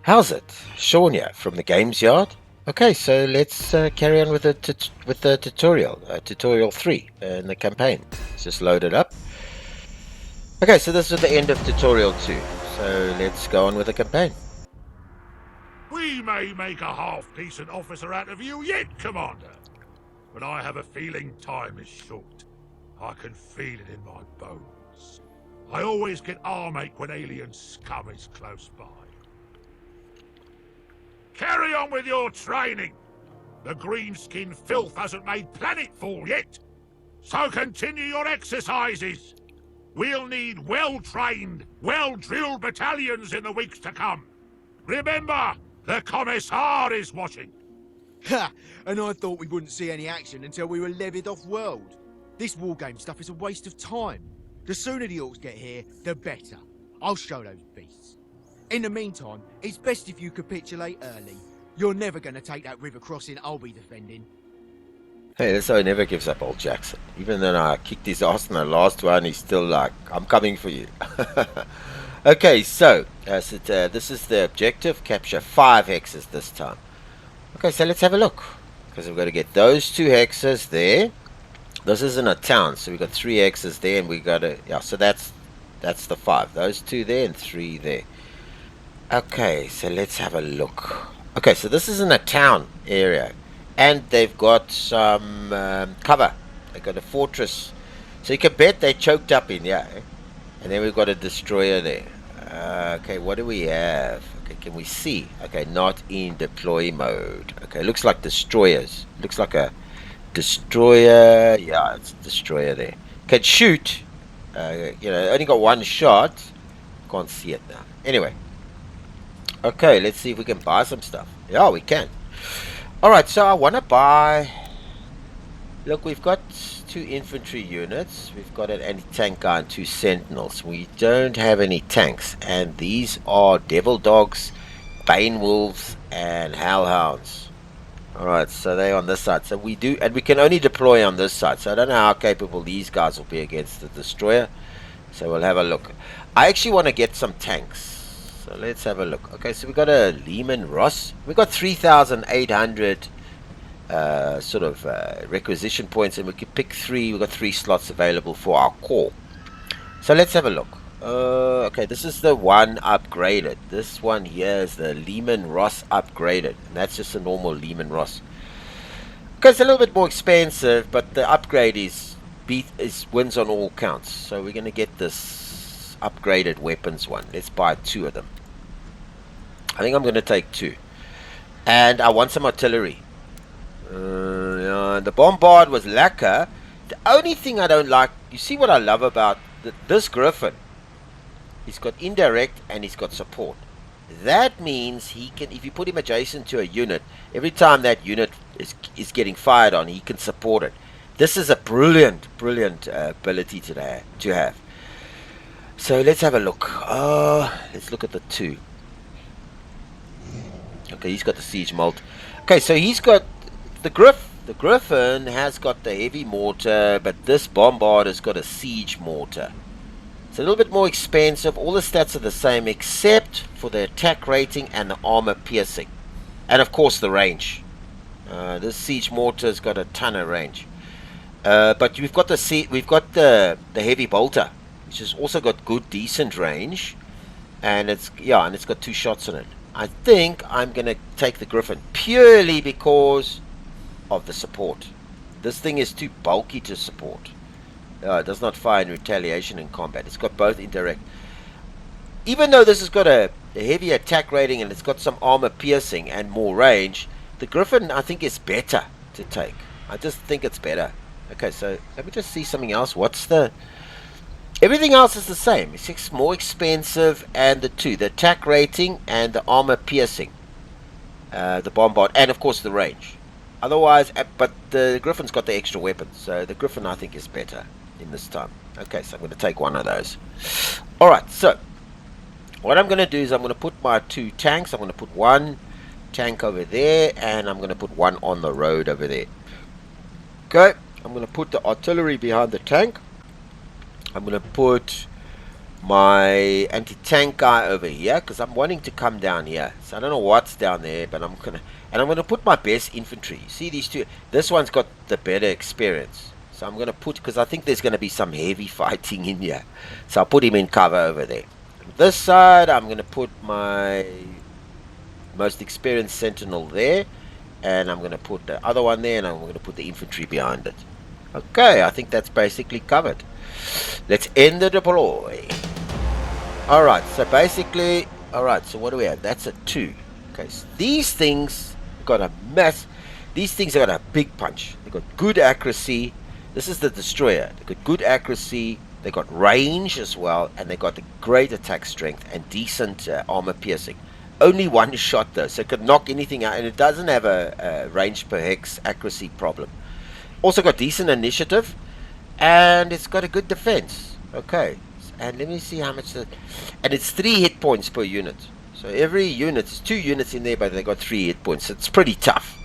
How's it? Sean here from the Games Yard. Okay, so let's carry on with the tutorial, tutorial 3 in the campaign. Let's just load it up. Okay, so this is the end of tutorial 2. So let's go on with the campaign. We may make a half-decent officer out of you yet, Commander. But I have a feeling time is short. I can feel it in my bones. I always get arm-ache when alien scum is close by. Carry on with your training. The greenskin filth hasn't made planetfall yet. So continue your exercises. We'll need well-trained, well-drilled battalions in the weeks to come. Remember, the Commissar is watching. Ha! And I thought we wouldn't see any action until we were levied off-world. This wargame stuff is a waste of time. The sooner the Orks get here, the better. I'll show those beasts. In the meantime, it's best if you capitulate early. You're never going to take that river crossing I'll be defending. Hey, this guy never gives up, old Jackson. Even though I kicked his ass in the last one, he's still like, I'm coming for you. Okay, so this is the objective. Capture 5 hexes this time. Okay, so let's have a look. Because we've got to get those 2 hexes there. This isn't a town, so we've got 3 hexes there, and we got to, yeah, so that's the 5. Those 2 there and 3 there. Okay, so let's have a look. Okay, so this isn't a town area. And they've got some cover. They've got a fortress. So you can bet they're choked up in here. And then we've got a destroyer there. Okay, what do we have? Okay, can we see? Okay, not in deploy mode. Okay, looks like destroyers. Looks like a destroyer. Yeah, it's a destroyer there. Can shoot. Only got 1 shot. Can't see it now. Anyway. Okay, let's see if we can buy some stuff. Yeah, we can. Alright, so I want to buy... Look, we've got 2 infantry units. We've got an anti-tank guy and 2 sentinels. We don't have any tanks. And these are devil dogs, bane wolves, and hellhounds. Alright, so they're on this side. So we do... And we can only deploy on this side. So I don't know how capable these guys will be against the destroyer. So we'll have a look. I actually want to get some tanks. So let's have a look. Okay, so we got a Lehman Ross. We got 3,800 requisition points, and we can pick 3. We got 3 slots available for our core. So let's have a look. Okay, this is the one upgraded. This one here is the Lehman Ross upgraded, and that's just a normal Lehman Ross. Okay, it's a little bit more expensive, but the upgrade is wins on all counts. So we're gonna get this upgraded weapons one. Let's buy 2 of them. I think I'm going to take 2. And I want some artillery. The bombard was lacquer. The only thing I don't like, you see what I love about this Griffin? He's got indirect and he's got support. That means he can, if you put him adjacent to a unit, every time that unit is getting fired on, he can support it. This is a brilliant ability to have. So let's have a look. Let's look at the 2. Okay, he's got the siege malt. Okay, so he's got the Griffin has got the heavy mortar, but this bombard has got a siege mortar. It's a little bit more expensive. All the stats are the same except for the attack rating and the armor piercing, and of course the range. This siege mortar's got a ton of range. But we've got the heavy bolter, which has also got good decent range, and it's got 2 shots on it. I think I'm gonna take the Griffin purely because of the support. This thing is too bulky to support. It does not fire in retaliation in combat. It's got both indirect. Even though this has got a heavy attack rating and it's got some armor piercing and more range, the Griffin I think is better to take. I just think it's better. Okay, so let me just see something else. Everything else is the same. It's more expensive, and the attack rating and the armor piercing, the bombard, and of course the range. Otherwise, but the Griffin's got the extra weapons, so the Griffin I think is better in this time. Okay, so I'm going to take 1 of those. Alright, so what I'm going to do is I'm going to put my 2 tanks. I'm going to put 1 tank over there, and I'm going to put 1 on the road over there. Okay, I'm going to put the artillery behind the tank. I'm going to put my anti-tank guy over here, because I'm wanting to come down here. So I don't know what's down there, but I'm gonna put my best infantry. See these two? This one's got the better experience. So I'm gonna put, because I think there's gonna be some heavy fighting in here. So I'll put him in cover over there. This side, I'm gonna put my most experienced sentinel there, and I'm gonna put the other one there, and I'm gonna put the infantry behind it. Okay, I think that's basically covered. Let's end the deploy. Alright, so basically, alright, so what do we have? That's a 2. Okay, so these things got a mess. These things have got a big punch. They got good accuracy. This is the destroyer. They got good accuracy. They got range as well, and they got a great attack strength and decent armor piercing. Only one shot though, so it could knock anything out, and it doesn't have a range per hex accuracy problem. Also got decent initiative, and it's got a good defense. Okay, and let me see how much and it's 3 hit points per unit. So every unit is 2 units in there, but they got 3 hit points. So it's pretty tough.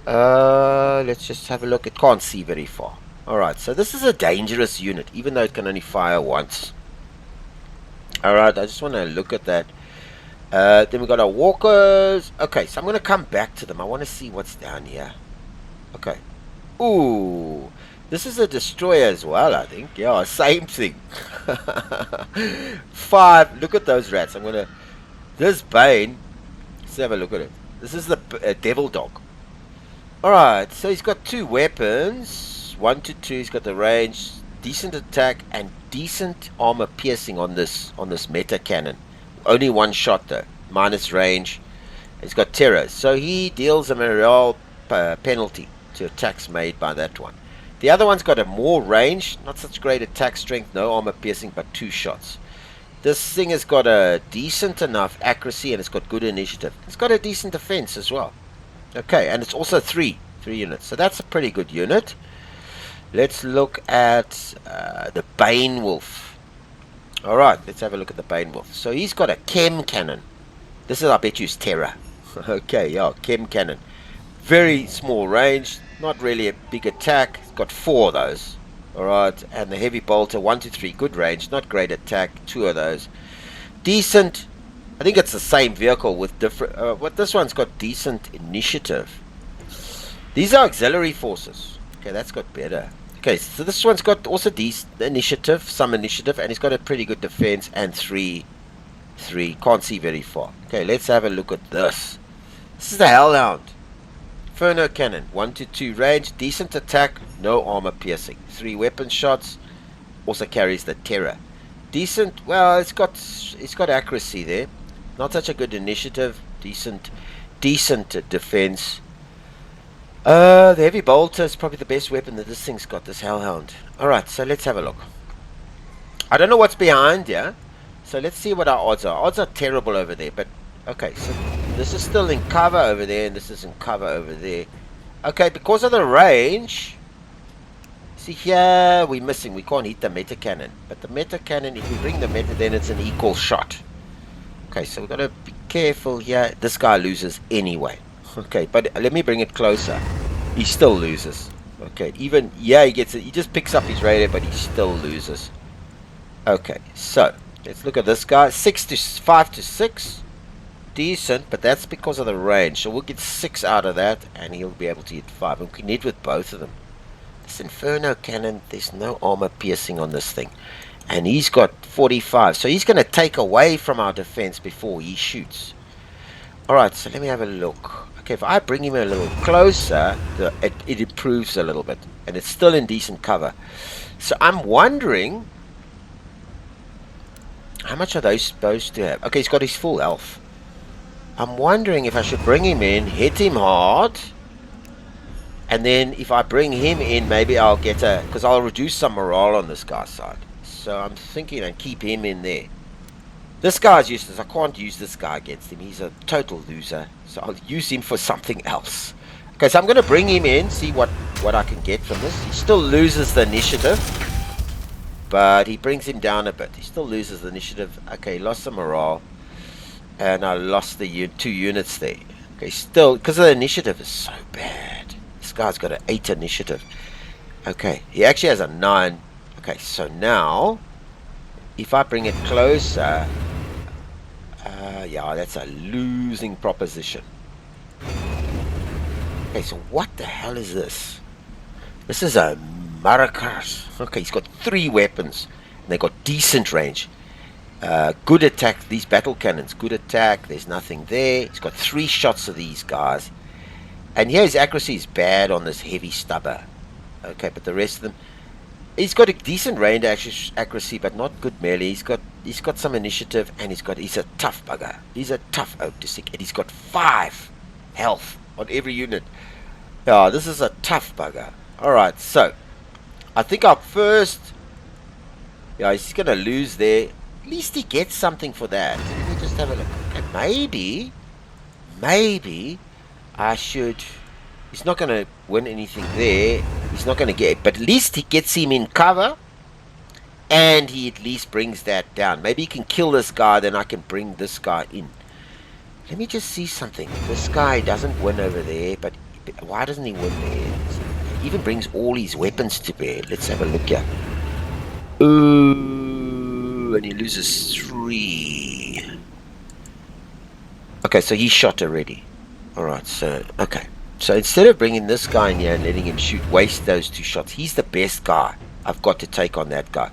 Let's just have a look. It can't see very far. Alright, so this is a dangerous unit, even though it can only fire once. Alright, I just want to look at that. Then we got our walkers. Okay, so I'm going to come back to them. I want to see what's down here. Okay. Ooh, this is a destroyer as well, I think. Yeah, same thing. 5. Look at those rats. I'm going to... This Bane... Let's have a look at it. This is the devil dog. Alright, so he's got 2 weapons. 1 to 2. He's got the range, decent attack, and decent armor piercing on this meta cannon. Only 1 shot though, minus range. He's got terror, so he deals a morale penalty to attacks made by that one. The other one's got a more range, not such great attack strength, no armor piercing, but 2 shots. This thing has got a decent enough accuracy, and it's got good initiative. It's got a decent defense as well. Okay, and it's also 3 units, so that's a pretty good unit. Let's look at the Bane Wolf. Alright, let's have a look at the Bane Wolf. So he's got a chem cannon. This is, I bet you, is terror. Okay, yeah, chem cannon. Very small range, not really a big attack. It's got 4 of those. Alright, and the heavy bolter, 1 to 3, good range, not great attack, 2 of those. Decent, I think it's the same vehicle with different, what this one's got decent initiative. These are auxiliary forces. Okay, that's got better. Okay, so this one's got also decent initiative, some initiative, and he's got a pretty good defense and 3. Can't see very far. Okay, let's have a look at this. This is the Hellhound. Inferno Cannon, 1 to 2 range, decent attack, no armor piercing. 3 weapon shots, also carries the terror. Decent, well, it's got accuracy there. Not such a good initiative, decent defense. The heavy bolter is probably the best weapon that this thing's got, this Hellhound. Alright, so let's have a look. I don't know what's behind here, so let's see what our odds are. Odds are terrible over there, but okay, so this is still in cover over there, and this is in cover over there. Okay, because of the range, see here, we're missing. We can't hit the meta cannon, but the meta cannon, if we bring the meta, then it's an equal shot. Okay, so we've got to be careful here. This guy loses anyway. Okay, but let me bring it closer. He still loses. Okay, even, yeah, he gets it. He just picks up his radar, but he still loses. Okay, so let's look at this guy. 5 to 6. Decent, but that's because of the range. So we'll get 6 out of that, and he'll be able to hit 5. And we can hit with both of them. This Inferno Cannon, there's no armor piercing on this thing. And he's got 45. So he's going to take away from our defense before he shoots. Alright, so let me have a look. Okay, if I bring him a little closer, it improves a little bit. And it's still in decent cover. So I'm wondering, how much are those supposed to have? Okay, he's got his full health. I'm wondering if I should bring him in, hit him hard, and then if I bring him in, maybe I'll get because I'll reduce some morale on this guy's side. So I'm thinking and keep him in there. This guy's useless. I can't use this guy against him. He's a total loser. So I'll use him for something else. Okay, so I'm going to bring him in, see what I can get from this. He still loses the initiative, but he brings him down a bit. He still loses the initiative. Okay, lost some morale. And I lost the 2 units there. Okay, still, because the initiative is so bad. This guy's got an 8 initiative. Okay, he actually has a 9. Okay, so now, if I bring it closer, yeah, that's a losing proposition. Okay, so what the hell is this? This is a Maracas. Okay, he's got 3 weapons, and they got decent range. Good attack, these battle cannons, good attack, there's nothing there. He's got 3 shots of these guys. And here his accuracy is bad on this heavy stubber. Okay, but the rest of them, he's got a decent range accuracy, but not good melee. He's got some initiative, and he's a tough bugger. He's a tough oak to stick, and he's got 5 health on every unit. Yeah, this is a tough bugger. Alright, so I think our first, yeah, he's gonna lose there. At least he gets something for that. Let me just have a look. Okay, maybe I should. He's not gonna win anything there. He's not gonna get it, but at least he gets him in cover, and he at least brings that down. Maybe he can kill this guy, then I can bring this guy in. Let me just see something. This guy doesn't win over there, but why doesn't he win there? He even brings all his weapons to bear. Let's have a look here. Ooh, and he loses 3. Okay, so he's shot already. Alright, so, okay. So instead of bringing this guy in here and letting him waste those 2 shots, he's the best guy. I've got to take on that guy.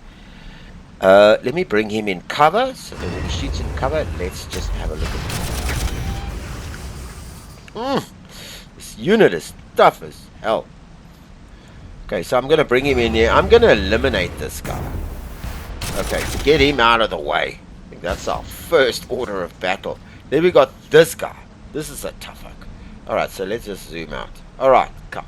Let me bring him in cover, so that when he shoots in cover, let's just have a look at him. This unit is tough as hell. Okay, so I'm going to bring him in here. I'm going to eliminate this guy. Okay, to get him out of the way. I think that's our first order of battle. Then we got this guy. This is a tough oak. Alright, so let's just zoom out. Alright, come.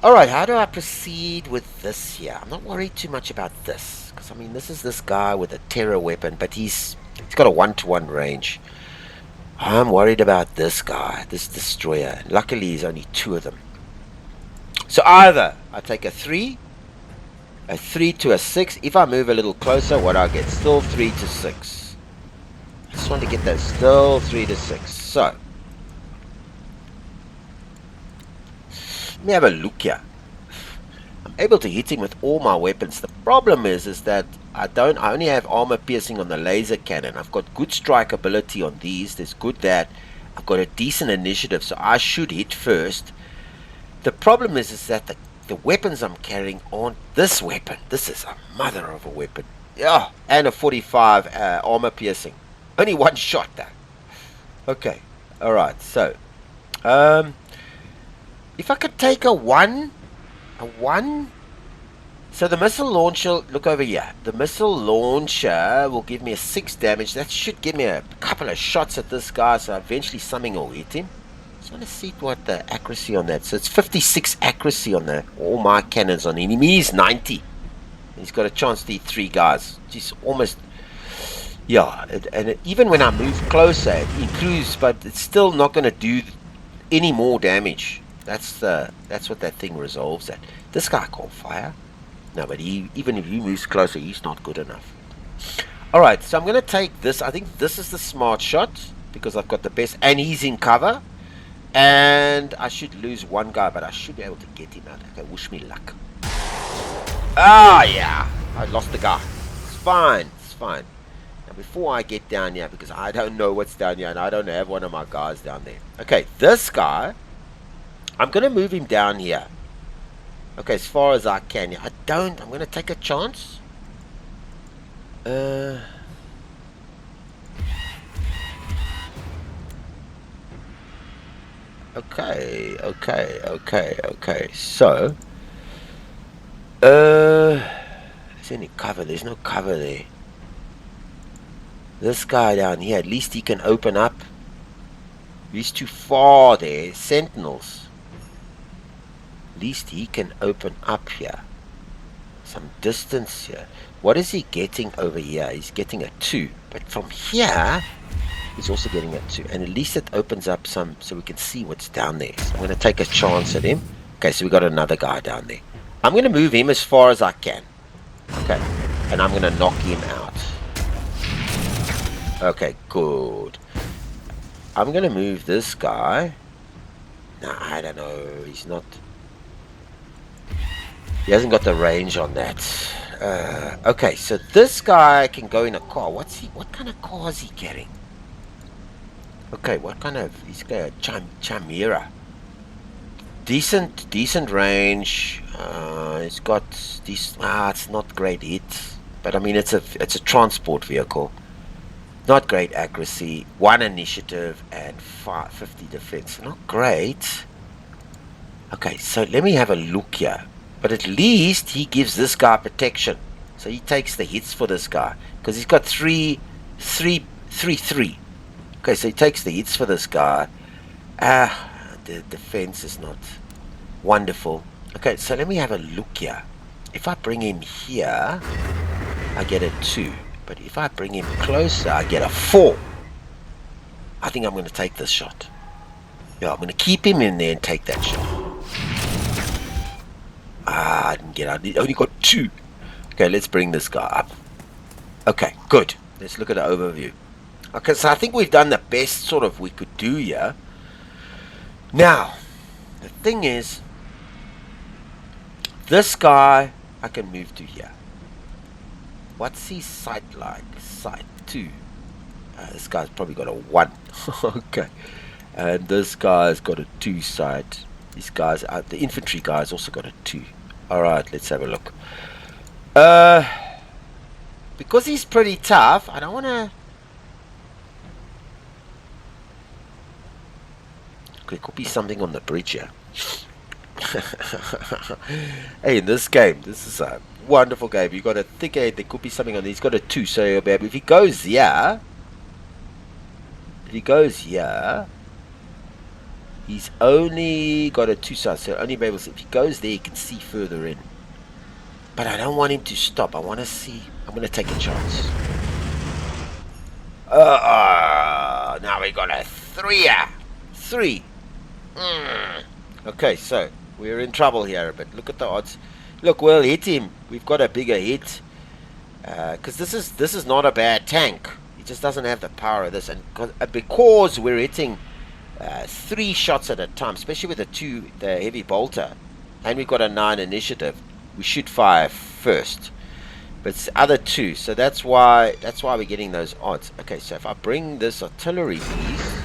Alright, how do I proceed with this here? I'm not worried too much about this. Because, I mean, this is this guy with a terror weapon, but he's got a 1-to-1 range. I'm worried about this guy, this destroyer. Luckily, there's only 2 of them. So either I take a 3 to a 6. If I move a little closer, what I get? Still 3 to 6. I just want to get that still 3 to 6. So let me have a look here. I'm able to hit him with all my weapons. The problem is that I only have armor piercing on the laser cannon. I've got good strike ability on these. There's good that. I've got a decent initiative, so I should hit first. The problem is that the weapons I'm carrying aren't this weapon. This is a mother of a weapon. Yeah, and a 45 armor piercing. Only 1 shot though. Okay, alright, so if I could take a 1, so the missile launcher, look over here. The missile launcher will give me a 6 damage. That should give me a couple of shots at this guy, so eventually something will hit him. I want to see what the accuracy on that. So it's 56 accuracy on all my cannons on him. He's 90. He's got a chance to hit 3 guys. Just almost, yeah. And even when I move closer, it improves, but it's still not going to do any more damage. That's what that thing resolves at. This guy can't fire. No, but even if he moves closer, he's not good enough. All right, so I'm going to take this. I think this is the smart shot because I've got the best, and he's in cover. And I should lose 1 guy, but I should be able to get him out. Okay, wish me luck. Ah, yeah. I lost the guy. It's fine. It's fine. Now, before I get down here, because I don't know what's down here, and I don't have one of my guys down there. Okay, this guy, I'm going to move him down here. Okay, as far as I can. I'm going to take a chance. Okay. So, is there any cover? There's no cover there. This guy down here, at least he can open up. He's too far there. Sentinels. At least he can open up here. Some distance here. What is he getting over here? He's getting a 2. But from here, he's also getting a 2. And at least it opens up some, so we can see what's down there. So I'm going to take a chance at him. Okay, so we got another guy down there. I'm going to move him as far as I can. Okay, and I'm going to knock him out. Okay, good. I'm going to move this guy. No, I don't know. He's not... He hasn't got the range on that. Okay, so this guy can go in a car. What kind of car is he getting? Okay, what kind of... He's got a Chimera. Decent range. It's got these... it's not great hit. But I mean, it's a transport vehicle. Not great accuracy. 1 initiative and 50 defense. Not great. Okay, so let me have a look here. But at least he gives this guy protection. So he takes the hits for this guy. Because he's got 3. Okay, so he takes the hits for this guy. The defense is not wonderful. Okay, so let me have a look here. If I bring him here, I get a 2. But if I bring him closer, I get a 4. I think I'm going to take this shot. Yeah, I'm going to keep him in there and take that shot. I didn't get out. I only got 2. Okay, let's bring this guy up. Okay, good. Let's look at the overview. Okay, so I think we've done the best sort of we could do here. Now, the thing is, this guy I can move to here. What's his sight like? Sight 2. This guy's probably got a 1. Okay. And this guy's got a 2 sight. These guys, the infantry guy's also got a 2. Alright, let's have a look. Because he's pretty tough, I don't want to... There could be something on the bridge here. Hey, in this game, this is a wonderful game. You got to think, hey, there could be something on there. He's got a 2, so if he goes here, he's only got a 2 size, so only be able to, if he goes there, he can see further in. But I don't want him to stop. I want to see. I'm going to take a chance. Now we got a 3. 3. Okay, so we're in trouble here a bit. Look at the odds. Look, we'll hit him. We've got a bigger hit. Because this is not a bad tank. He just doesn't have the power of this. And because we're hitting 3 shots at a time, especially with the heavy bolter, and we've got a 9 initiative, we should fire first. But it's the other 2, so that's why we're getting those odds. Okay, so if I bring this artillery piece,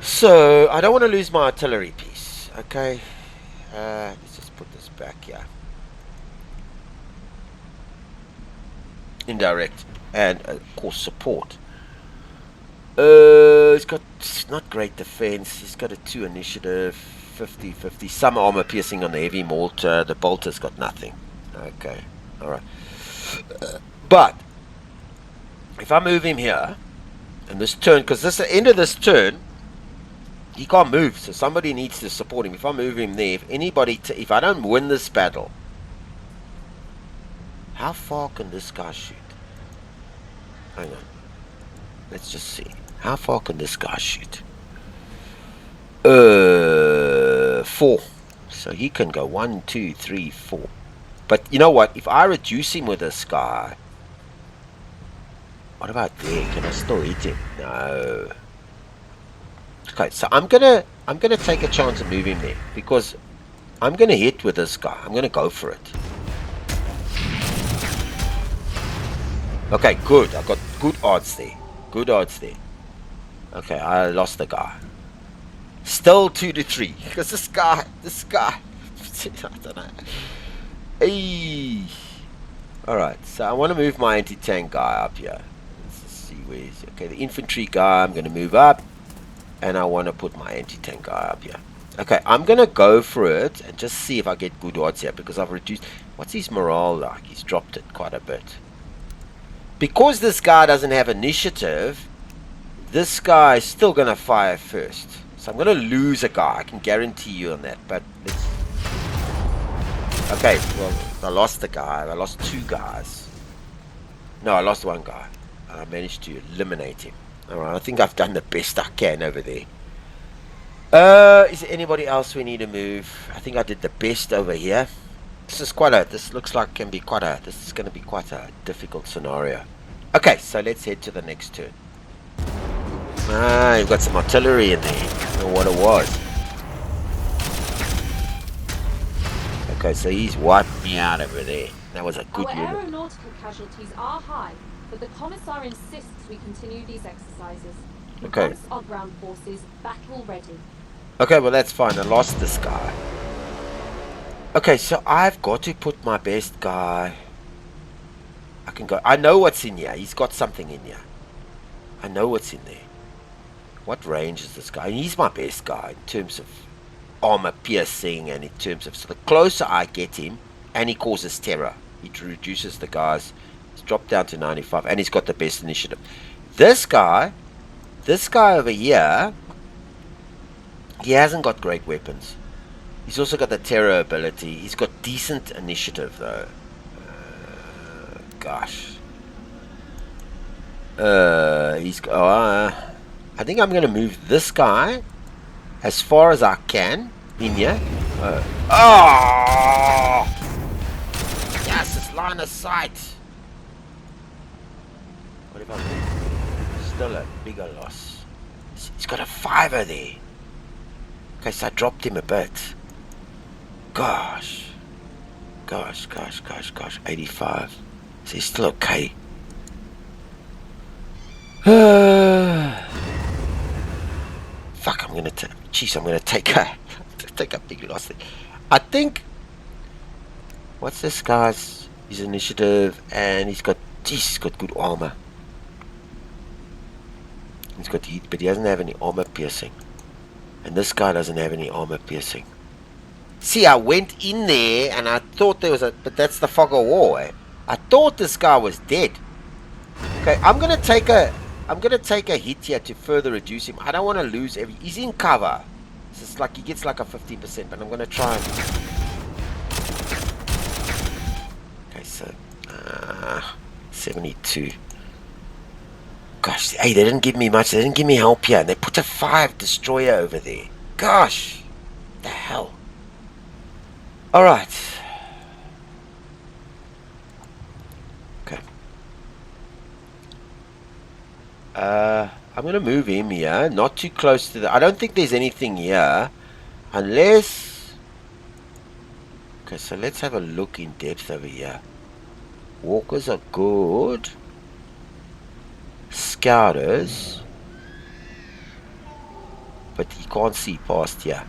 so I don't want to lose my artillery piece. Okay, let's just put this back here. Indirect and of course support. He's got not great defense. He's got a 2 initiative, 50-50, some armor piercing on the heavy mortar. The bolter's got nothing. Okay, all right. But if I move him here, and this turn, because this at the end of this turn, he can't move, so somebody needs to support him. If I move him there, if I don't win this battle, how far can this guy shoot? Hang on. Let's just see. How far can this guy shoot? 4. So he can go 1, 2, 3, 4. But you know what? If I reduce him with this guy, what about there? Can I still hit him? No. Okay, so I'm gonna take a chance and move him there because I'm gonna hit with this guy. I'm gonna go for it. Okay, good. I got good odds there. Good odds there. Okay, I lost the guy. Still 2-3 because this guy. I don't know. Hey. All right, so I want to move my anti-tank guy up here. Let's just see where is he. Okay, the infantry guy I'm gonna move up. And I want to put my anti-tank guy up here. Okay, I'm going to go for it and just see if I get good odds here because I've reduced... What's his morale like? He's dropped it quite a bit. Because this guy doesn't have initiative, this guy is still going to fire first. So I'm going to lose a guy. I can guarantee you on that. But let's... Okay, well, I lost the guy. I lost 2 guys. No, I lost 1 guy. And I managed to eliminate him. Alright, I think I've done the best I can over there. Is there anybody else we need to move? I think I did the best over here. This looks like this is going to be quite a difficult scenario. Okay, so let's head to the next turn. You've got some artillery in there. I don't know what it was. Okay, so he's wiped me out over there. That was a good Our unit. aeronautical casualties are high, but the Commissar insists we continue these exercises. He Okay. wants our ground forces battle ready. Okay, well that's fine. I lost this guy. Okay, so I've got to put my best guy. I can go. I know what's in here. He's got something in here. I know what's in there. What range is this guy? He's my best guy in terms of armor piercing and in terms of... So the closer I get him, and he causes terror. He reduces the guys. He's dropped down to 95, and he's got the best initiative. This guy over here, he hasn't got great weapons. He's also got the terror ability. He's got decent initiative, though. Gosh. I think I'm going to move this guy as far as I can in here. Yes, it's line of sight. What if I move? Still a bigger loss. He's got a 5er there. Okay, so I dropped him a bit. Gosh. 85. So he's still okay. Fuck, I'm gonna take a big loss there. I think, what's this guy's, his initiative, and he's got good armor. He's got heat, but he doesn't have any armor piercing. And this guy doesn't have any armor piercing. See, I went in there and I thought there was but that's the fog of war, eh? I thought this guy was dead. Okay, I'm gonna take a hit here to further reduce him. I don't want to lose he's in cover. So it's like he gets like a 15%, but I'm gonna try and... Okay, so 72. Gosh, hey, they didn't give me much. They didn't give me help here. They put a 5 destroyer over there. Gosh, the hell. All right. Okay. I'm going to move him here, not too close to the... I don't think there's anything here, unless... Okay, so let's have a look in depth over here. Walkers are good. Scouters. But he can't see past here.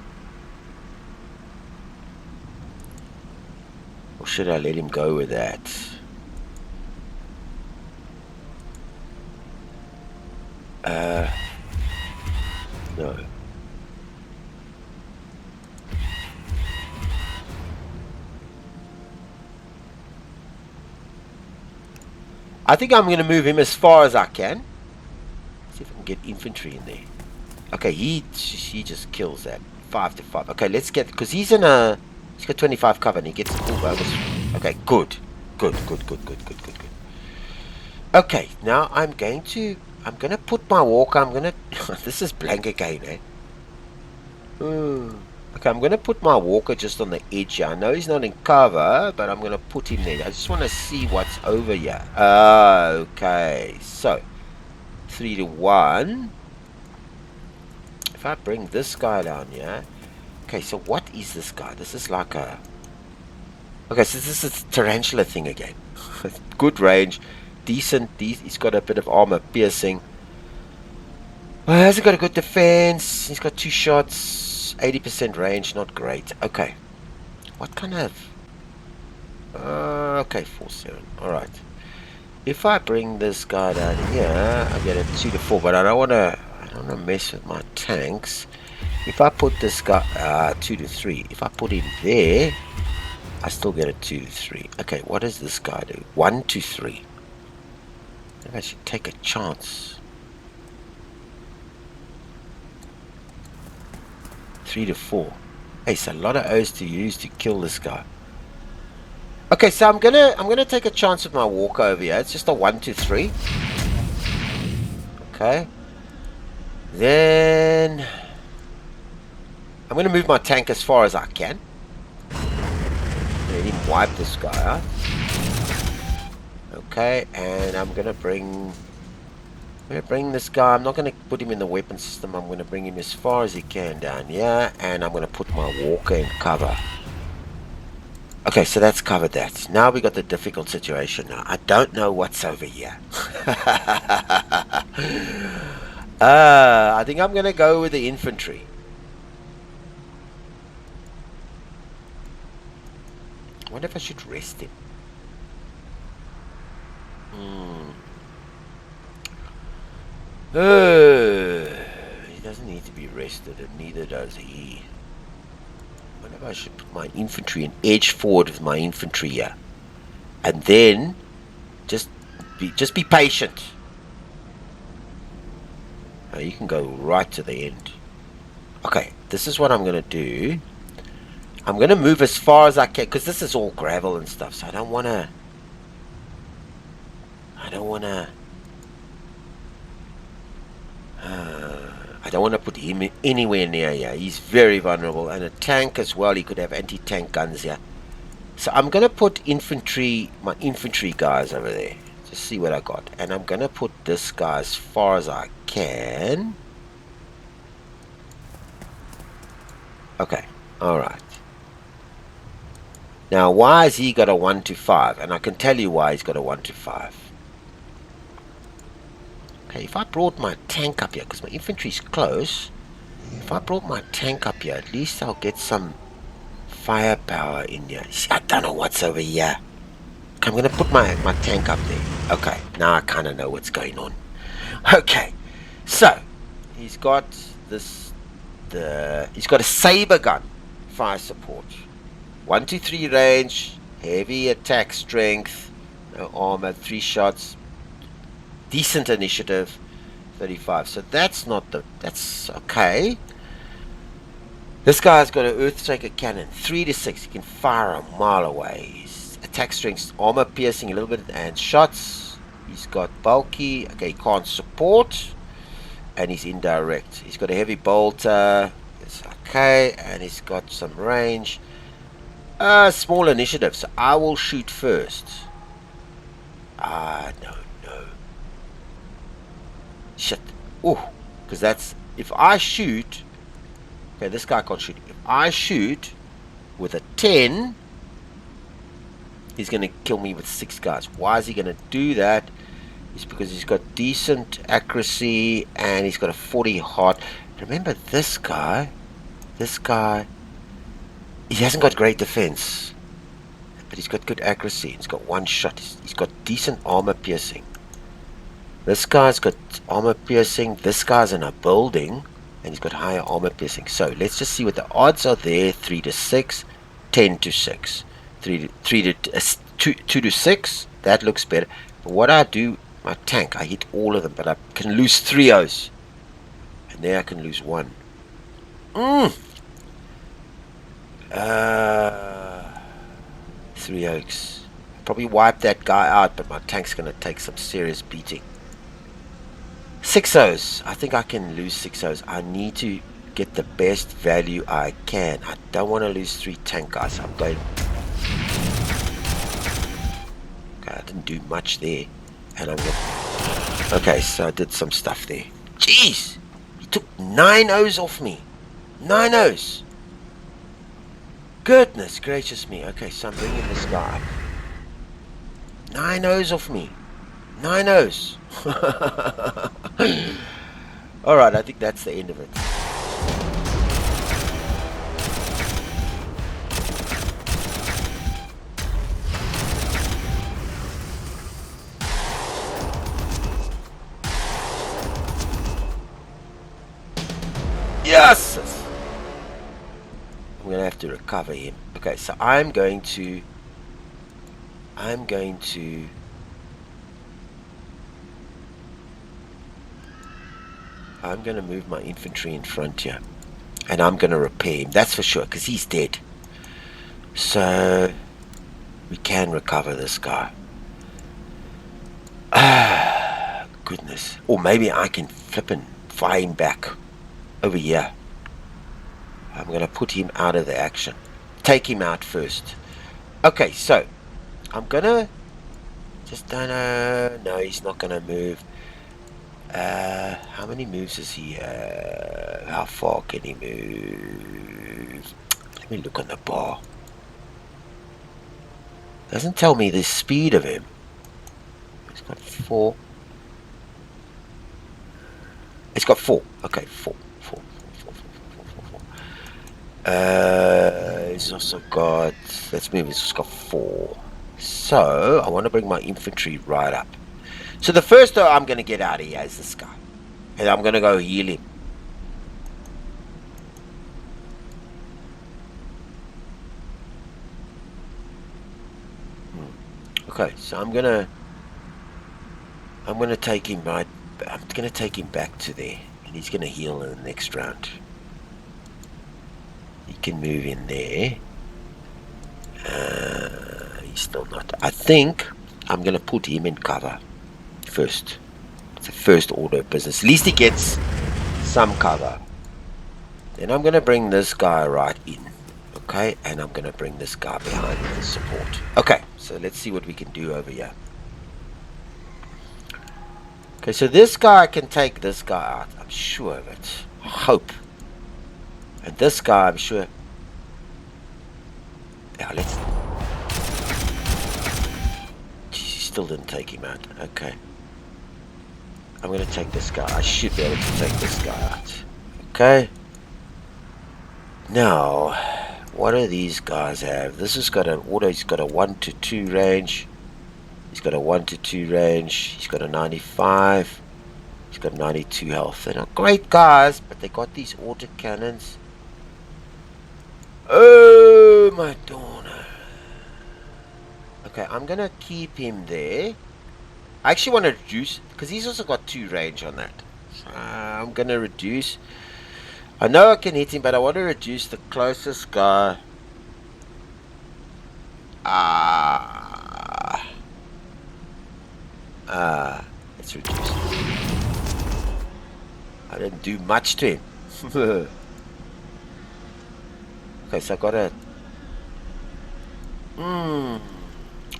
Or should I let him go with that? No. I think I'm going to move him as far as I can. See if I can get infantry in there. Okay, he just kills that. 5 to 5. Okay, let's get... Because he's got 25 cover and he gets a full bonus. Okay, good. Good. Okay, now I'm going to put my walker, this is blank again, eh? Okay, I'm going to put my walker just on the edge here. I know he's not in cover, but I'm going to put him there. I just want to see what's over here. Okay, so 3 to 1. If I bring this guy down here. Okay, so what is this guy? This is like a... Okay, so this is a tarantula thing again. Good range. Decent. He's got a bit of armor piercing. Well, he hasn't got a good defense. He's got 2 shots. 80% range. Not great. Okay. What kind of... okay, 4-7. Alright. If I bring this guy down here, I get a 2 to 4. But I don't want to mess with my tanks. If I put this guy... 2 to 3. If I put him there, I still get a 2 to 3. Okay, what does this guy do? 1 to 3. Maybe I should take a chance. 3 to 4. Hey, it's a lot of O's to use to kill this guy. Okay, so I'm gonna take a chance with my walker over here. It's just a 1 to 3. Okay. Then I'm gonna move my tank as far as I can. Let him wipe this guy out. Okay, and I'm gonna bring this guy. I'm not gonna put him in the weapon system. I'm gonna bring him as far as he can down here, and I'm gonna put my walker in cover. Okay, so that's covered that. Now we got the difficult situation. Now I don't know what's over here. I think I'm gonna go with the infantry. I wonder if I should rest him. He doesn't need to be rested, and neither does he. I wonder if I should put my infantry and edge forward with my infantry here, and then just be patient. Now you can go right to the end. Okay, this is what I'm gonna do. I'm gonna move as far as I can, because this is all gravel and stuff, so I don't wanna put him anywhere near here. He's very vulnerable, and a tank as well. He could have anti-tank guns here. So I'm gonna put my infantry guys over there. Just see what I got, and I'm gonna put this guy as far as I can. Okay, all right. Now, why has he got a 1 to 5? And I can tell you why he's got a 1 to 5. Okay, if I brought my tank up here, because my infantry's close, if I brought my tank up here, at least I'll get some firepower in here. See, I don't know what's over here. Okay, I'm going to put my tank up there. Okay, now I kind of know what's going on. Okay, so he's got he's got a saber gun fire support. 1 to 3 range, heavy attack strength, no armor, 3 shots, decent initiative, 35. So that's okay. This guy's got an Earthshaker cannon, 3 to 6. He can fire a mile away. His attack strength, armor piercing a little bit, and shots. He's got bulky. Okay, he can't support, and he's indirect. He's got a heavy bolter. It's okay, and he's got some range. Small initiative, so I will shoot first. No. Shit. Oh, because that's, if I shoot, okay, this guy can't shoot. If I shoot with a 10, he's going to kill me with 6 guys. Why is he going to do that? It's because he's got decent accuracy and he's got a 40 heart. Remember this guy, he hasn't got great defense, but he's got good accuracy. He's got 1 shot. He's got decent armor piercing. This guy's got armor piercing. This guy's in a building, and he's got higher armor piercing. So let's just see what the odds are there. 3 to 6, 10 to 6, 2 to 6. That looks better. But what I do, my tank, I hit all of them, but I can lose 3 O's, and there I can lose 1. 3 Oaks. Probably wipe that guy out, but my tank's gonna take some serious beating. 6 O's. I think I can lose 6 O's. I need to get the best value I can. I don't want to lose 3 tank guys. I'm going. Okay, I didn't do much there, and I'm gonna. Okay, so I did some stuff there. Jeez, he took 9 O's off me. 9 O's. Goodness gracious me. Okay, so I'm bringing this guy up. 9 O's off me. 9 O's. Alright, I think that's the end of it. Yes! I'm going to have to recover him. Okay, so I'm going to move my infantry in front here, and I'm going to repair him, that's for sure, because he's dead. So we can recover this guy. Goodness. Or maybe I can flip and fire him back over here. I'm going to put him out of the action. Take him out first. Okay, so I'm going to just don't know. No, he's not going to move. How many moves is he? How far can he move? Let me look on the bar. Doesn't tell me the speed of him. He's got 4. It's got 4. Okay, 4. He's also got, let's move, he's got 4. So I want to bring my infantry right up. So the first though I'm going to get out of here is this guy. And I'm going to go heal him. Okay, so I'm gonna take him right. I'm gonna take him back to there, and he's gonna heal in the next round. He can move in there. He's still not. I think I'm gonna put him in cover first. It's a first order of business. At least he gets some cover. Then I'm gonna bring this guy right in. Okay, and I'm gonna bring this guy behind as support. Okay, so let's see what we can do over here. Okay, so this guy can take this guy out. I'm sure of it. I hope. And this guy, I'm sure. Yeah, let's. Jeez, he still didn't take him out. Okay. I'm gonna take this guy. I should be able to take this guy out. Okay. Now, what do these guys have? This has got an auto. He's got a 1 to 2 range. He's got a 1 to 2 range. He's got a 95. He's got 92 health. They're not great guys, but they got these auto cannons. Oh my daughter. Okay, I'm gonna keep him there. I actually want to reduce because he's also got 2 range on that. So I'm gonna reduce. I know I can hit him, but I want to reduce the closest guy. Let's reduce it. I didn't do much to him. Okay, so I gotta I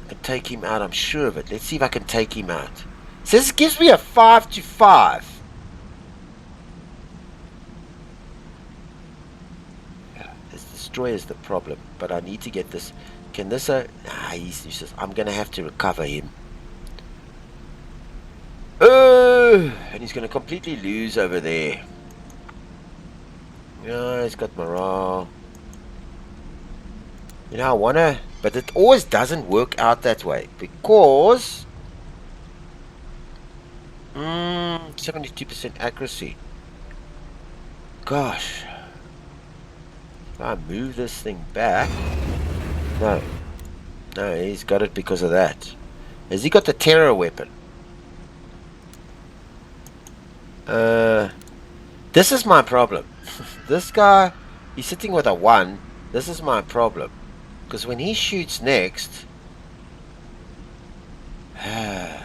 can take him out, I'm sure of it. Let's see if I can take him out. So this gives me a 5 to 5. This destroyer is the problem, but I need to get this. Can this he's useless. I'm gonna have to recover him. And he's gonna completely lose over there. Yeah, he's got morale. You know, I wanna, but it always doesn't work out that way because 72% accuracy. Gosh, if I move this thing back, no, he's got it because of that. Has he got the terror weapon? This is my problem. This guy, he's sitting with a 1. This is my problem. Because when he shoots next, I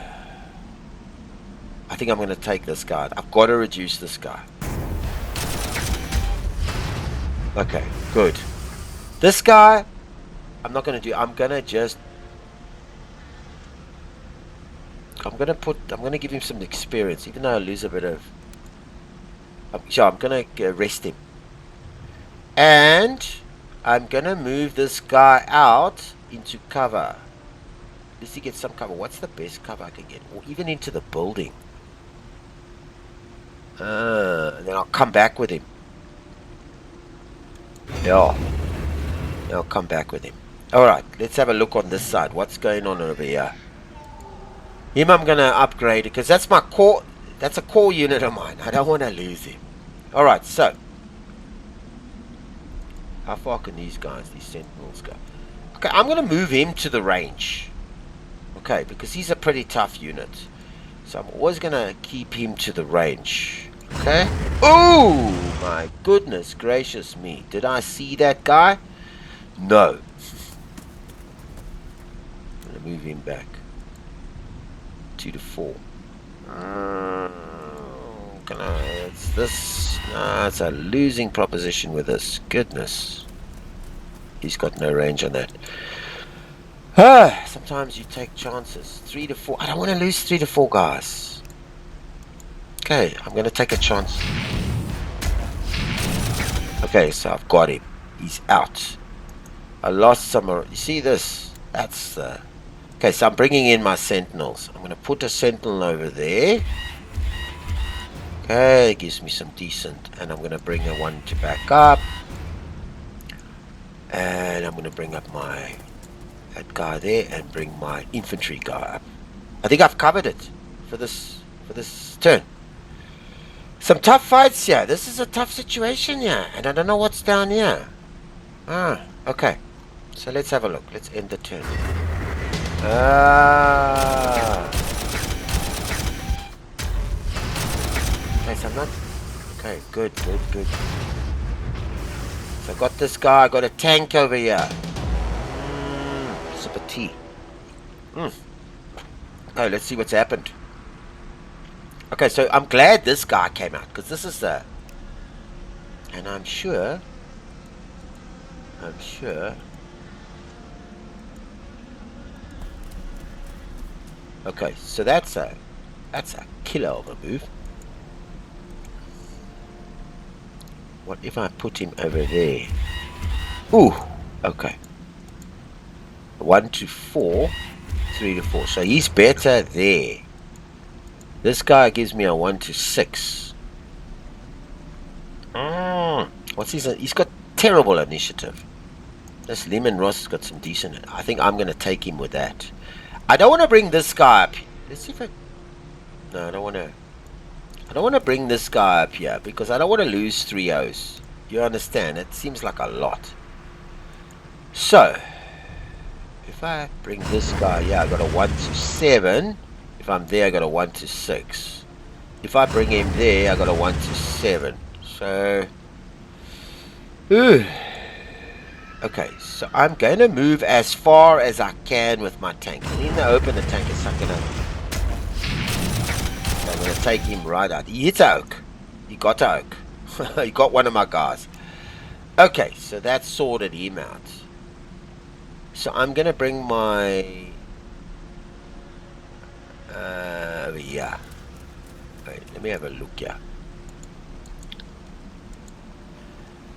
think I'm going to take this guy. I've got to reduce this guy. Okay, good. This guy, I'm not going to do. I'm going to give him some experience, even though I lose a bit of. So I'm going to rest him. And I'm going to move this guy out into cover. Does he get some cover? What's the best cover I can get? Or even into the building. And then I'll come back with him. Yeah. I'll come back with him. Alright, let's have a look on this side. What's going on over here? Him I'm going to upgrade because that's my core. That's a core unit of mine. I don't want to lose him. Alright, so. How far can these guys, these sentinels go? Okay, I'm going to move him to the range. Okay, because he's a pretty tough unit. So I'm always going to keep him to the range. Okay. Oh, my goodness gracious me. Did I see that guy? No. I'm going to move him back. 2 to 4. It's this. It's a losing proposition with this. Goodness. He's got no range on that. Sometimes you take chances. 3 to 4. I don't want to lose 3 to 4 guys. Okay, I'm going to take a chance. Okay, so I've got him. He's out. I lost some. You see this? That's okay, so I'm bringing in my sentinels. I'm going to put a sentinel over there. Okay, it gives me some decent. And I'm going to bring a one to back up. And I'm going to bring up that guy there and bring my infantry guy up. I think I've covered it for this turn. Some tough fights here. This is a tough situation here. And I don't know what's down here. Ah, okay. So let's have a look. Let's end the turn. Okay, so I'm not... Okay, good. So I got this guy. I got a tank over here. Sip of tea. Okay, let's see what's happened. Okay, so I'm glad this guy came out, because this is the... And I'm sure... Okay, so that's a killer of a move. What if I put him over there? Ooh, okay. 1 to 4, 3 to 4. So he's better there. This guy gives me a 1 to 6. What's his? He's got terrible initiative. This Lehman Ross has got some decent. I think I'm going to take him with that. I don't want to bring this guy up. Let's see if I... No, I don't want to... I don't want to bring this guy up here because I don't want to lose 3 O's. You understand? It seems like a lot. So, if I bring this guy, yeah, I got a 1 to 7. If I'm there, I got a 1 to 6. If I bring him there, I got a 1 to 7. So, okay, so I'm going to move as far as I can with my tank. And in the open, the tank is sucking up. So I'm going to take him right out. He hits an oak. He got an oak. He got one of my guys. Okay, so that sorted him out. So I'm going to bring my... yeah. Wait, let me have a look here.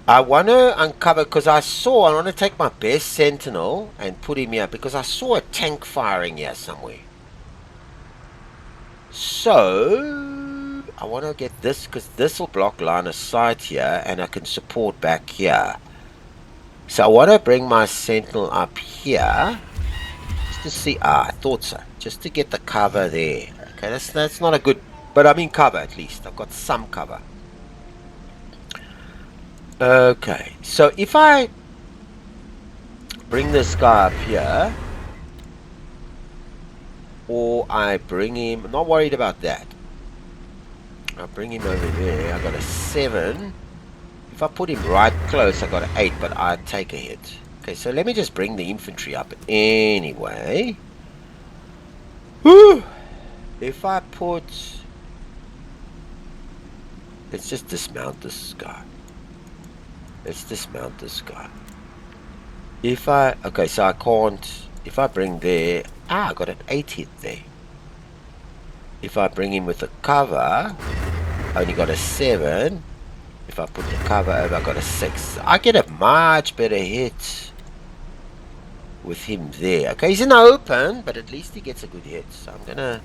I want to uncover, because I want to take my best sentinel and put him here, because I saw a tank firing here somewhere. So, I want to get this, because this will block line of sight here, and I can support back here. So I want to bring my sentinel up here, just to see, I thought so, just to get the cover there. Okay, that's not a good, but I'm in cover at least, I've got some cover. Okay, so if I bring this guy up here, or I bring him, I'm not worried about that. I'll bring him over there, I got a 7. If I put him right close, I got an 8, but I'd take a hit. Okay, so let me just bring the infantry up anyway. Whew! If I put... Let's just dismount this guy. Let's dismount this guy. If I... Okay, so I can't... If I bring there... Ah, I got an 8 hit there. If I bring him with the cover, I only got a 7. If I put the cover over, I got a 6. I get a much better hit with him there. Okay, he's in the open, but at least he gets a good hit. So I'm gonna...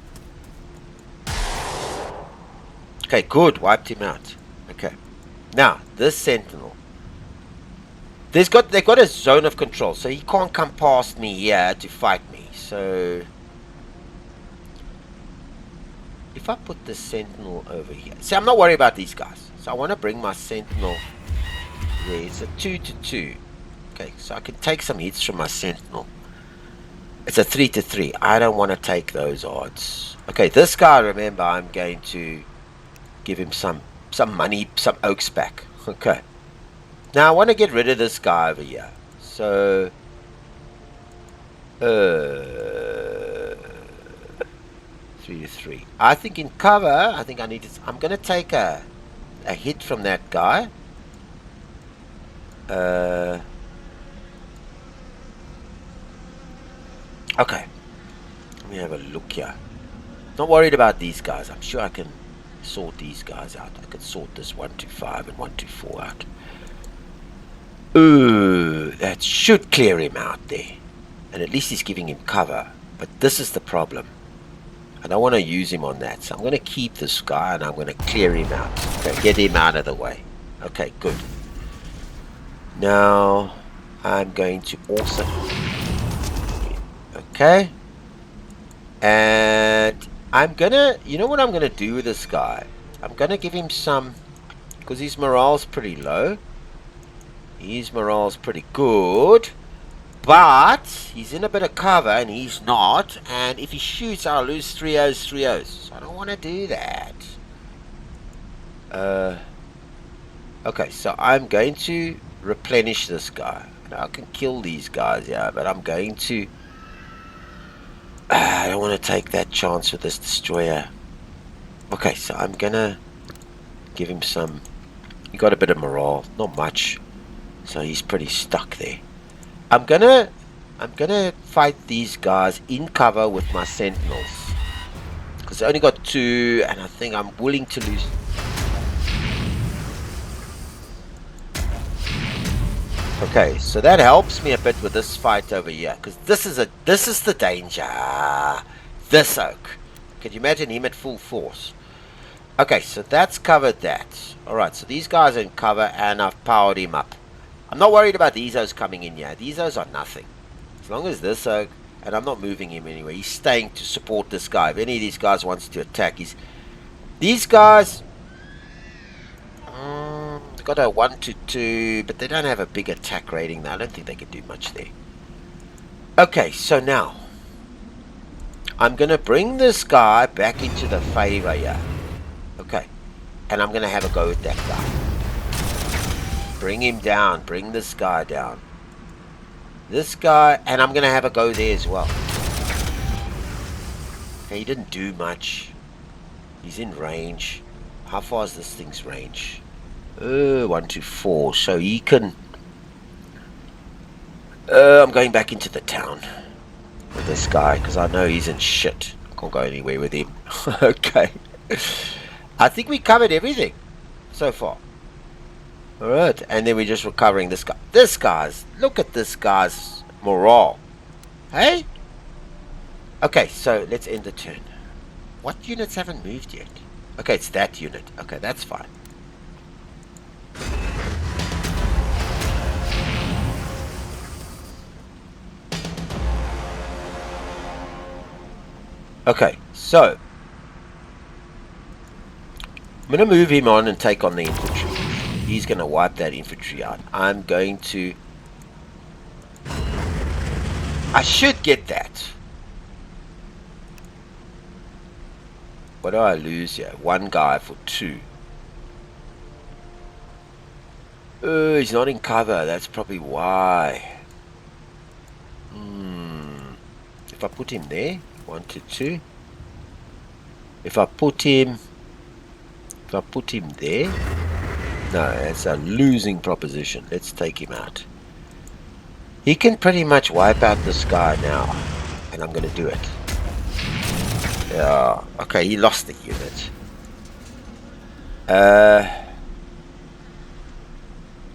Okay, good. Wiped him out. Okay. Now, this sentinel. They've got a zone of control, so he can't come past me here to fight me. So if I put the sentinel over here, see, I'm not worried about these guys. So I want to bring my sentinel there. It's a 2 to 2. Okay, so I can take some hits from my sentinel. It's a 3 to 3. I don't want to take those odds. Okay, this guy, remember, I'm going to give him some money, some oaks back. Okay. Now I want to get rid of this guy over here. So 3 to 3. I think in cover, I think I need to... I'm going to take a hit from that guy. Okay. Let me have a look here. Not worried about these guys. I'm sure I can sort these guys out. I can sort this 1 to 5 and 1 to 4 out. Ooh, that should clear him out there. And at least he's giving him cover. But this is the problem. I don't want to use him on that. So I'm going to keep this guy and I'm going to clear him out. Okay, get him out of the way. Okay, good. Now, I'm going to also... Okay. And I'm going to... You know what I'm going to do with this guy? I'm going to give him some... Because his morale's pretty low. His morale's pretty good. But he's in a bit of cover and he's not. And if he shoots, I'll lose 3 O's, 3 O's. So I don't want to do that. Okay, so I'm going to replenish this guy. Now I can kill these guys, yeah, but I'm going to... I don't want to take that chance with this destroyer. Okay, so I'm going to give him some... He got a bit of morale, not much. So he's pretty stuck there. I'm gonna fight these guys in cover with my sentinels. Because I only got 2 and I think I'm willing to lose. Okay, so that helps me a bit with this fight over here. Because this is the danger. This oak. Can you imagine him at full force? Okay, so that's covered that. Alright, so these guys are in cover and I've powered him up. I'm not worried about these O's coming in here. These O's are nothing. As long as this oak, and I'm not moving him anywhere. He's staying to support this guy. If any of these guys wants to attack, these guys... they've got a 1 to 2, but they don't have a big attack rating. I don't think they can do much there. Okay, so now... I'm going to bring this guy back into the favor here. Okay. And I'm going to have a go at that guy. Bring him down. Bring this guy down. This guy. And I'm going to have a go there as well. Okay, he didn't do much. He's in range. How far is this thing's range? 1 to 4. So he can... I'm going back into the town. With this guy. Because I know he's in shit. I can't go anywhere with him. Okay. I think we covered everything. So far. Alright, and then we're just recovering this guy. This guy's... Look at this guy's morale. Hey? Okay, so let's end the turn. What units haven't moved yet? Okay, it's that unit. Okay, that's fine. Okay, so... I'm going to move him on and take on the infantry. He's going to wipe that infantry out. I'm going to... I should get that. What do I lose here? 1 guy for 2. He's not in cover. That's probably why. If I put him there, 1 to 2. If I put him there, no, it's a losing proposition. Let's take him out. He can pretty much wipe out this guy now, and I'm going to do it. Yeah, okay, he lost the unit.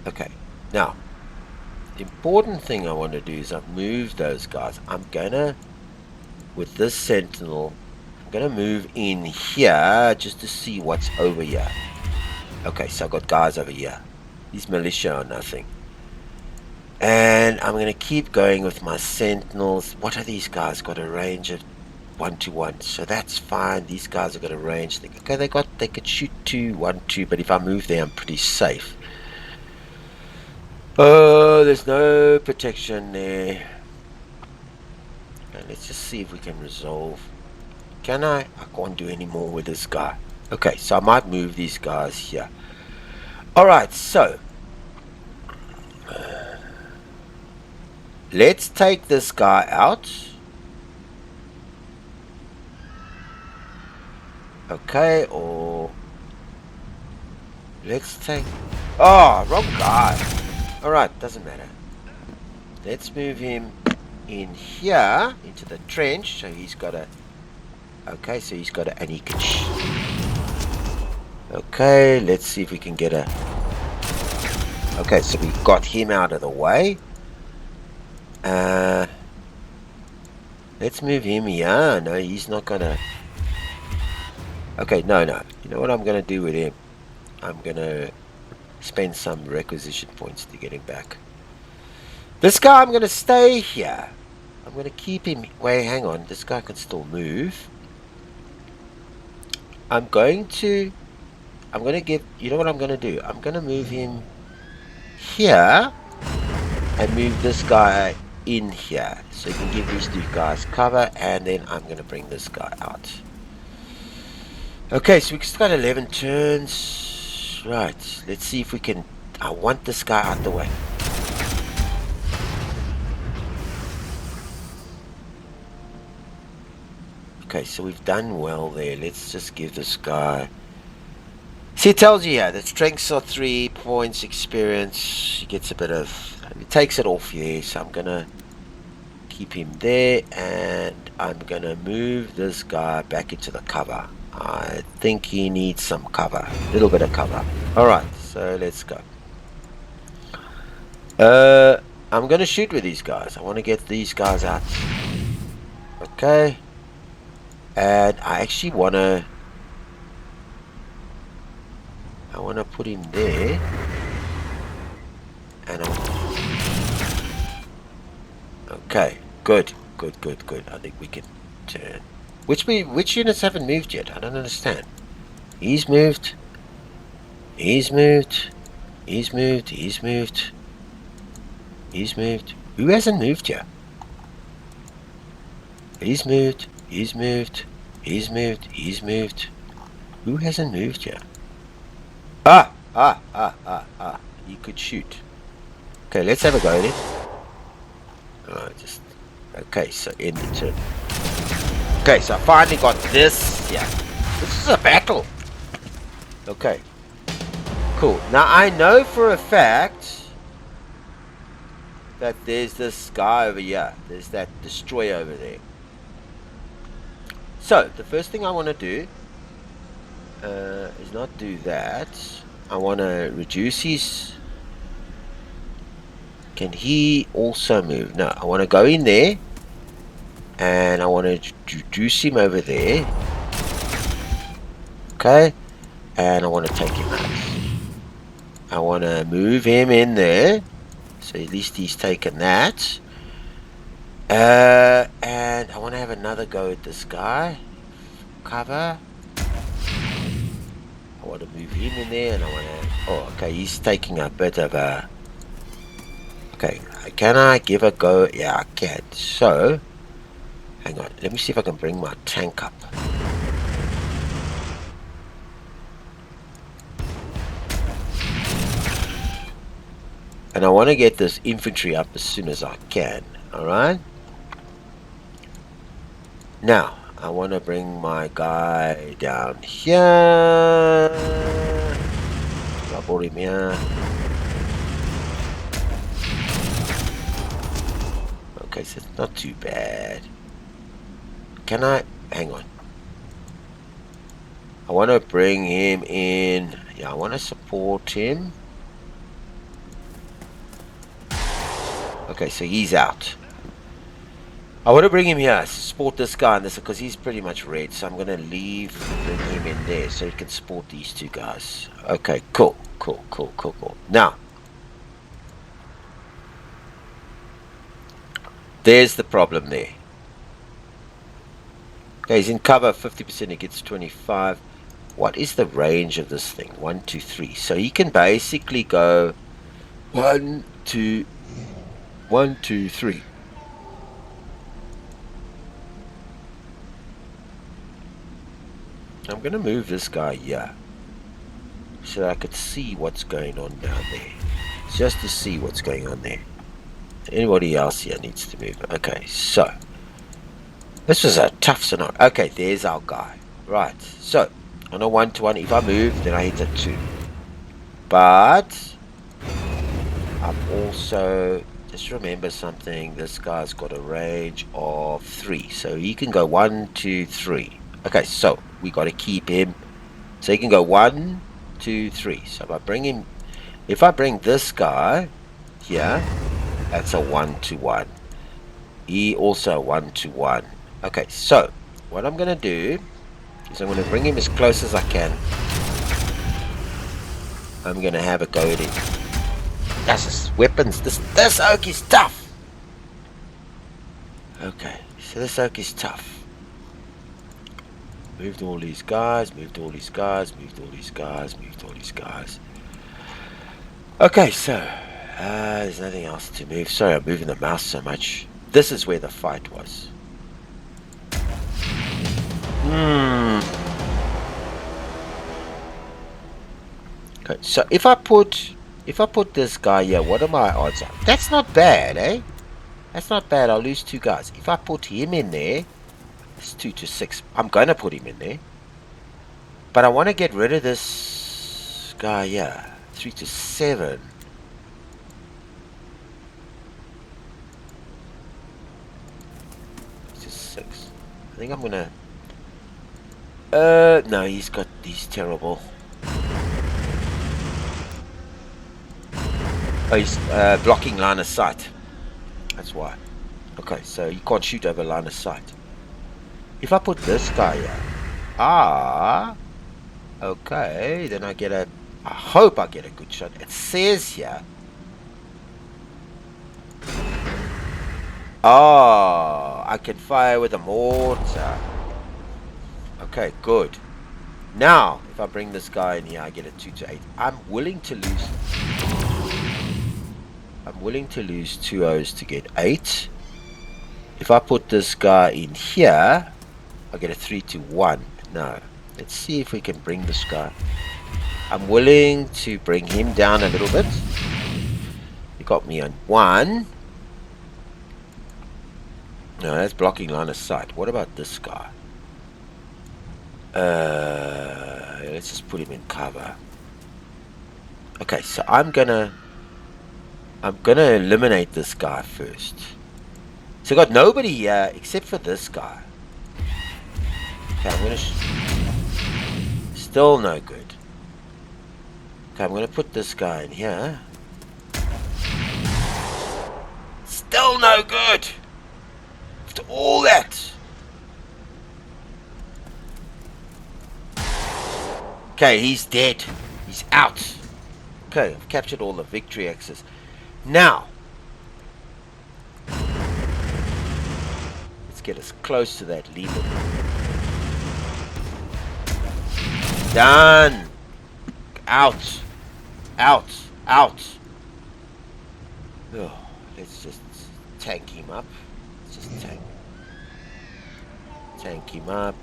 Okay, now, the important thing I want to do is I've moved those guys. I'm going to, with this sentinel, I'm going to move in here just to see what's over here. Okay, so I've got guys over here. These militia are nothing. And I'm going to keep going with my sentinels. What are these guys? Got a range of 1 to 1. So that's fine. These guys have got a range. Okay, they could shoot 2, 1, 2. But if I move there, I'm pretty safe. Oh, there's no protection there. Okay, let's just see if we can resolve. Can I? I can't do any more with this guy. Okay, so I might move these guys here. Alright, so let's take this guy out. Okay, or let's take... Oh, wrong guy. Alright, doesn't matter. Let's move him in here, into the trench, so he's got a... Okay, so he's got a... And he can... Okay, let's see if we can get a... Okay, so we've got him out of the way. Let's move him here. No, he's not gonna... Okay, no. You know what I'm gonna do with him? I'm gonna spend some requisition points to get him back. This guy, I'm gonna stay here. I'm gonna keep him... Wait, hang on. This guy can still move. I'm gonna give... You know what I'm gonna do? I'm gonna move him here and move this guy in here, so you can give these two guys cover, and then I'm gonna bring this guy out. Okay, so we just got 11 turns. Right, let's see if we can... I want this guy out the way. Okay, so we've done well there. Let's just give this guy... See, it tells you here, the strengths are 3 points, experience. He gets a bit of... It takes it off here, so I'm gonna keep him there, and I'm gonna move this guy back into the cover. I think he needs some cover, a little bit of cover. Alright, so let's go. I'm gonna shoot with these guys. I want to get these guys out. Okay. And I actually want to put him there. And okay, good. I think we can turn. Which units haven't moved yet? I don't understand. He's moved. Who hasn't moved yet? He's moved. Who hasn't moved yet? You could shoot. Okay, let's have a go at it. Okay, so end the turn. Okay, so I finally got this. Yeah, this is a battle. Okay, cool. Now I know for a fact that there's this guy over here. There's that destroyer over there. So the first thing I want to do is not do that. I want to reduce his... Can he also move? No, I want to go in there and I want to reduce him over there. Okay, and I want to take him out. I want to move him in there, so at least he's taken that. And I want to have another go at this guy. Cover. I want to move him in there, and I want to... Oh, okay, he's taking a bit of a... Okay, can I give a go? Yeah, I can. So, hang on. Let me see if I can bring my tank up. And I want to get this infantry up as soon as I can. Alright? Now, I want to bring my guy down here. I brought him here. Okay, so it's not too bad. Can I... Hang on. I want to bring him in. Yeah, I want to support him. Okay, so he's out. I want to bring him here to support this guy and this, because he's pretty much red. So I'm going to bring him in there so he can support these two guys. Okay, cool. Now, there's the problem there. Okay, he's in cover 50%, he gets 25. What is the range of this thing? 1, 2, 3. So he can basically go 1, 2, 3. I'm going to move this guy here so I could see what's going on down there. Just to see what's going on there. Anybody else here needs to move. Okay, so this was a tough scenario. Okay, there's our guy. Right, so on a 1-to-1, if I move, then I hit a 2. But I'm also... Just remember something, this guy's got a range of 3. So he can go 1, 2, 3. Okay, so we got to keep him. So he can go 1, 2, 3. So if I bring this guy here, that's a 1-to-1. He also 1-1. Okay, so what I'm gonna do is I'm gonna bring him as close as I can. I'm gonna have a go at him. That's his weapons. This oak is tough. Okay, so this oak is tough. Moved all these guys, moved all these guys, moved all these guys, moved all these guys. Okay, so there's nothing else to move. Sorry, I'm moving the mouse so much. This is where the fight was. Okay, so if I put this guy here, what are my odds on? That's not bad, eh? That's not bad. I'll lose 2 guys. If I put him in there, it's 2-6. I'm gonna put him in there, but I want to get rid of this guy here. 3-7. I think I'm gonna. No, he's terrible. Oh, he's blocking line of sight. That's why. Okay, so you can't shoot over line of sight. If I put this guy here, okay, then I hope I get a good shot. It says here. I can fire with a mortar. Okay, good. Now, if I bring this guy in here, I get a 2-8. I'm willing to lose 2 O's to get 8. If I put this guy in here, I get a 3-1. No. Let's see if we can bring this guy. I'm willing to bring him down a little bit. He got me on 1. No, that's blocking line of sight. What about this guy? Let's just put him in cover. Okay, so I'm gonna eliminate this guy first. So I got nobody here except for this guy. Okay, I'm gonna still no good. Okay, I'm gonna put this guy in here. Still no good. After all that. Okay, he's dead. He's out. Okay, I've captured all the victory axes. Now, let's get as close to that lever. Done. Out. Out. Out. Oh, let's just tank him up. Let's just tank him up.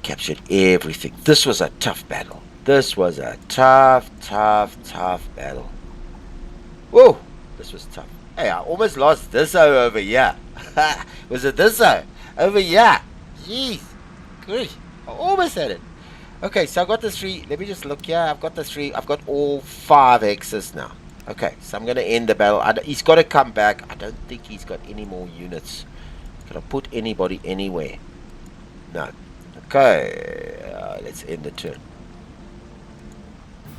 Captured everything. This was a tough battle. This was a tough battle. Whoa, this was tough. Hey, I almost lost this over here. Was it this over here? Jeez, good. I almost had it. Okay, so I got the 3. Let me just look here. I've got the 3. I've got all 5 X's now. Okay, so I'm going to end the battle. He's got to come back. I don't think he's got any more units. Can I put anybody anywhere? No. Okay, let's end the turn.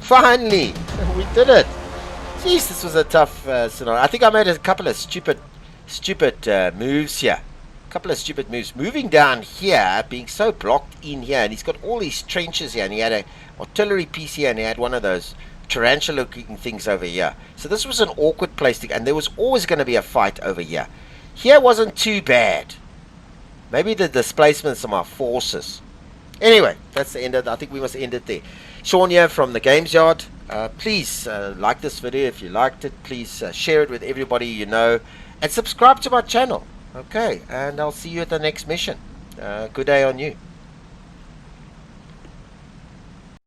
Finally, we did it. Jeez, this was a tough scenario. I think I made a couple of stupid moves here. A couple of stupid moves. Moving down here, being so blocked in here, and he's got all these trenches here, and he had an artillery piece here, and he had one of those tarantula-looking things over here. So this was an awkward place to, and there was always going to be a fight over here. Here wasn't too bad. Maybe the displacements of my forces. Anyway, that's the end of it. I think we must end it there. Sean here from the Games Yard. Please like this video if you liked it. Please share it with everybody you know. And subscribe to my channel. Okay, and I'll see you at the next mission. Good day on you.